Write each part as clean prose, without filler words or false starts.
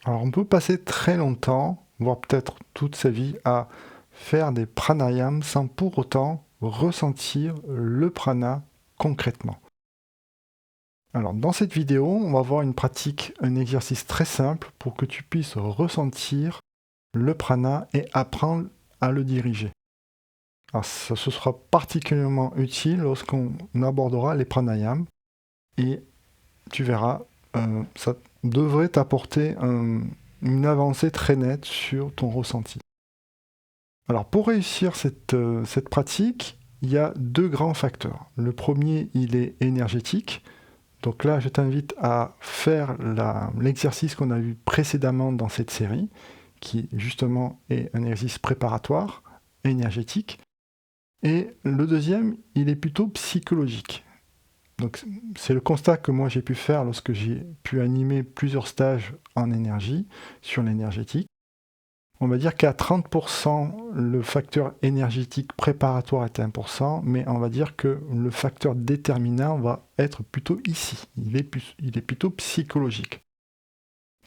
Alors on peut passer très longtemps, voire peut-être toute sa vie, à faire des pranayams sans pour autant ressentir le prana concrètement. Alors dans cette vidéo, on va voir une pratique, un exercice très simple pour que tu puisses ressentir le prana et apprendre à le diriger. Alors ça ce sera particulièrement utile lorsqu'on abordera les pranayams et tu verras, ça devrait t'apporter une avancée très nette sur ton ressenti. Alors pour réussir cette pratique, il y a deux grands facteurs. Le premier, il est énergétique. Donc là, je t'invite à faire l'exercice qu'on a vu précédemment dans cette série, qui justement est un exercice préparatoire, énergétique. Et le deuxième, il est plutôt psychologique. Donc c'est le constat que moi j'ai pu faire lorsque j'ai pu animer plusieurs stages en énergie, sur l'énergétique. On va dire qu'à 30%, le facteur énergétique préparatoire est 1%, mais on va dire que le facteur déterminant va être plutôt ici. Il est plutôt psychologique.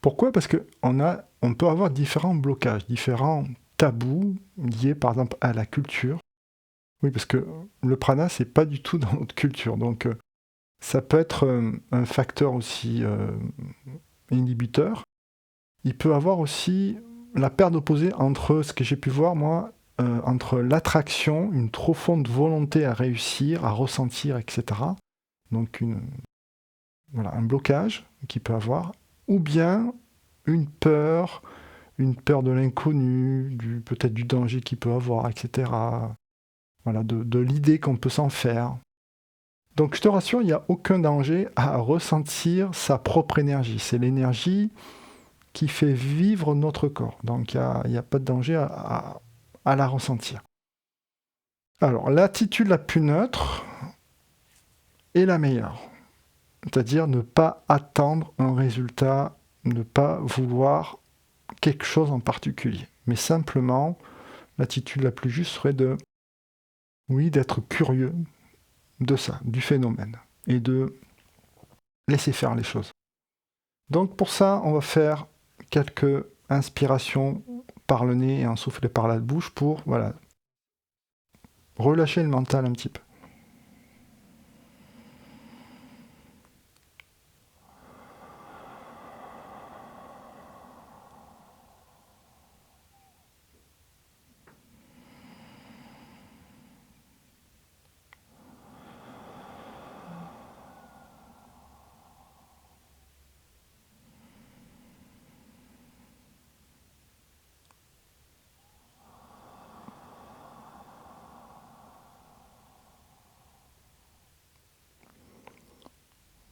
Pourquoi? Parce qu'on peut avoir différents blocages, différents tabous liés par exemple à la culture. Oui, parce que le prana, c'est pas du tout dans notre culture. Donc ça peut être un facteur aussi inhibiteur. Il peut avoir aussi la paire d'opposés entre ce que j'ai pu voir, moi, entre l'attraction, une profonde volonté à réussir, à ressentir, etc. Donc voilà, un blocage qu'il peut avoir, ou bien une peur de l'inconnu, peut-être du danger qu'il peut avoir, etc. Voilà, de l'idée qu'on peut s'en faire. Donc je te rassure, il n'y a aucun danger à ressentir sa propre énergie. C'est l'énergie qui fait vivre notre corps. Donc il n'y a pas de danger à la ressentir. Alors l'attitude la plus neutre est la meilleure. C'est-à-dire ne pas attendre un résultat, ne pas vouloir quelque chose en particulier. Mais simplement, l'attitude la plus juste serait d'être curieux de ça, du phénomène, et de laisser faire les choses. Donc pour ça, on va faire quelques inspirations par le nez et un soufflet par la bouche pour relâcher le mental un petit peu.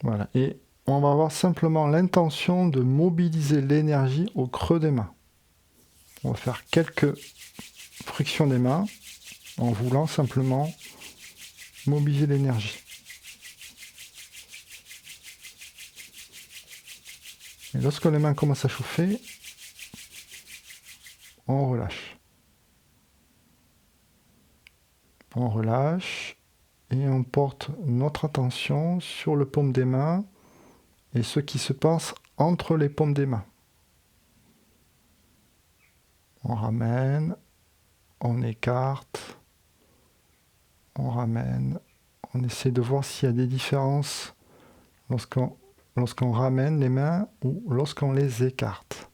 Voilà. Et on va avoir simplement l'intention de mobiliser l'énergie au creux des mains. On va faire quelques frictions des mains en voulant simplement mobiliser l'énergie. Et lorsque les mains commencent à chauffer, on relâche. On relâche et on porte notre attention sur le paume des mains et ce qui se passe entre les paumes des mains. On ramène, on écarte, on ramène, on essaie de voir s'il y a des différences lorsqu'on ramène les mains ou lorsqu'on les écarte.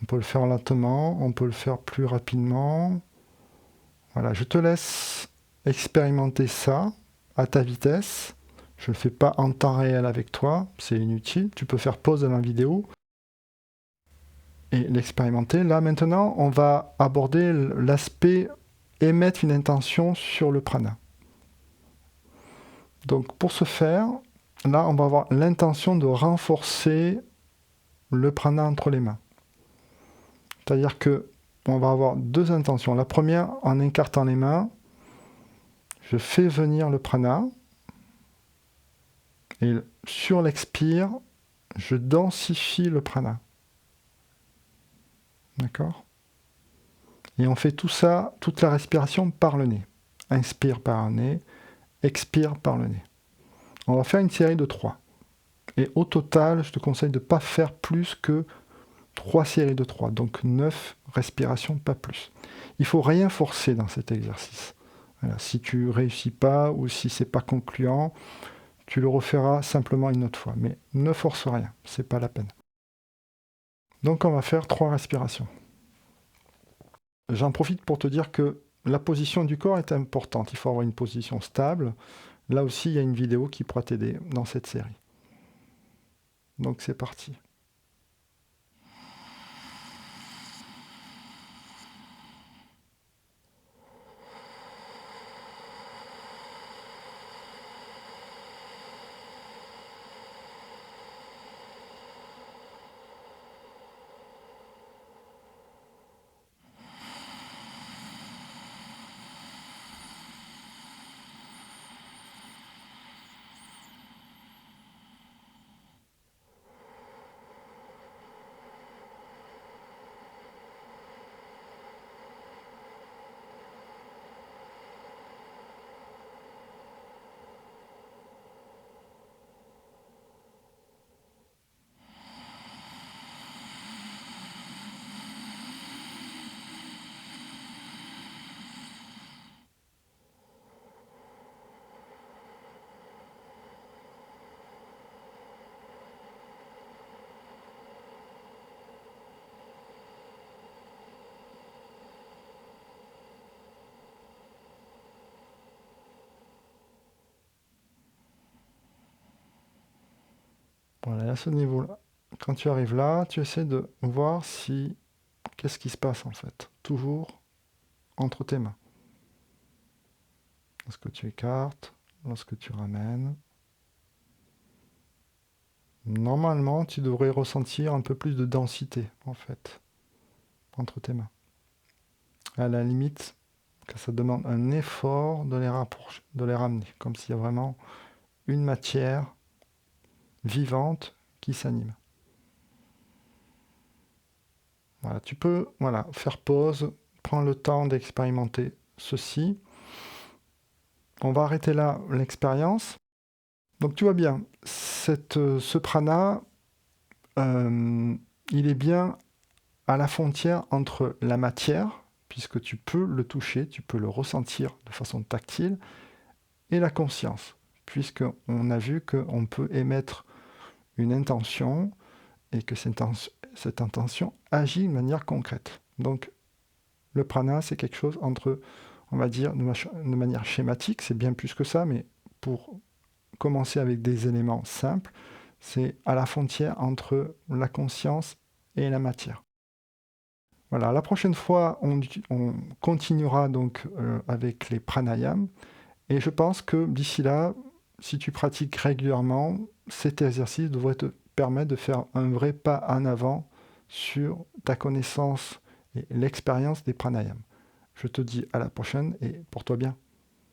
On peut le faire lentement, on peut le faire plus rapidement. Voilà, je te laisse expérimenter ça à ta vitesse. Je ne le fais pas en temps réel avec toi, c'est inutile. Tu peux faire pause à la vidéo et l'expérimenter. Là maintenant, on va aborder l'aspect émettre une intention sur le prana. Donc pour ce faire, là on va avoir l'intention de renforcer le prana entre les mains. C'est-à-dire que on va avoir deux intentions. La première, en écartant les mains, je fais venir le prana et sur l'expire, je densifie le prana. D'accord? Et on fait tout ça, toute la respiration par le nez. Inspire par le nez, expire par le nez. On va faire une série de 3. Et au total, je te conseille de ne pas faire plus que 3 séries de 3, donc 9 respirations, pas plus. Il ne faut rien forcer dans cet exercice. Voilà, si tu réussis pas ou si c'est pas concluant, tu le referas simplement une autre fois. Mais ne force rien, c'est pas la peine. Donc on va faire 3 respirations. J'en profite pour te dire que la position du corps est importante. Il faut avoir une position stable. Là aussi, il y a une vidéo qui pourra t'aider dans cette série. Donc c'est parti. Voilà, à ce niveau-là. Quand tu arrives là, tu essaies de voir si... Qu'est-ce qui se passe en fait? Toujours entre tes mains. Lorsque tu écartes, lorsque tu ramènes. Normalement, tu devrais ressentir un peu plus de densité en fait, entre tes mains. À la limite, que ça demande un effort de les rapprocher, de les ramener, comme s'il y a vraiment une matière vivante qui s'anime. Voilà, tu peux faire pause, prendre le temps d'expérimenter ceci. On va arrêter là l'expérience. Donc tu vois bien, ce prana, il est bien à la frontière entre la matière, puisque tu peux le toucher, tu peux le ressentir de façon tactile, et la conscience, puisqu'on a vu qu'on peut émettre une intention et que cette intention agit de manière concrète. Donc le prana, c'est quelque chose entre, on va dire, de manière schématique, c'est bien plus que ça, mais pour commencer avec des éléments simples, c'est à la frontière entre la conscience et la matière. Voilà, la prochaine fois, on continuera donc avec les pranayams. Et je pense que d'ici là, si tu pratiques régulièrement, cet exercice devrait te permettre de faire un vrai pas en avant sur ta connaissance et l'expérience des pranayams. Je te dis à la prochaine et porte-toi bien.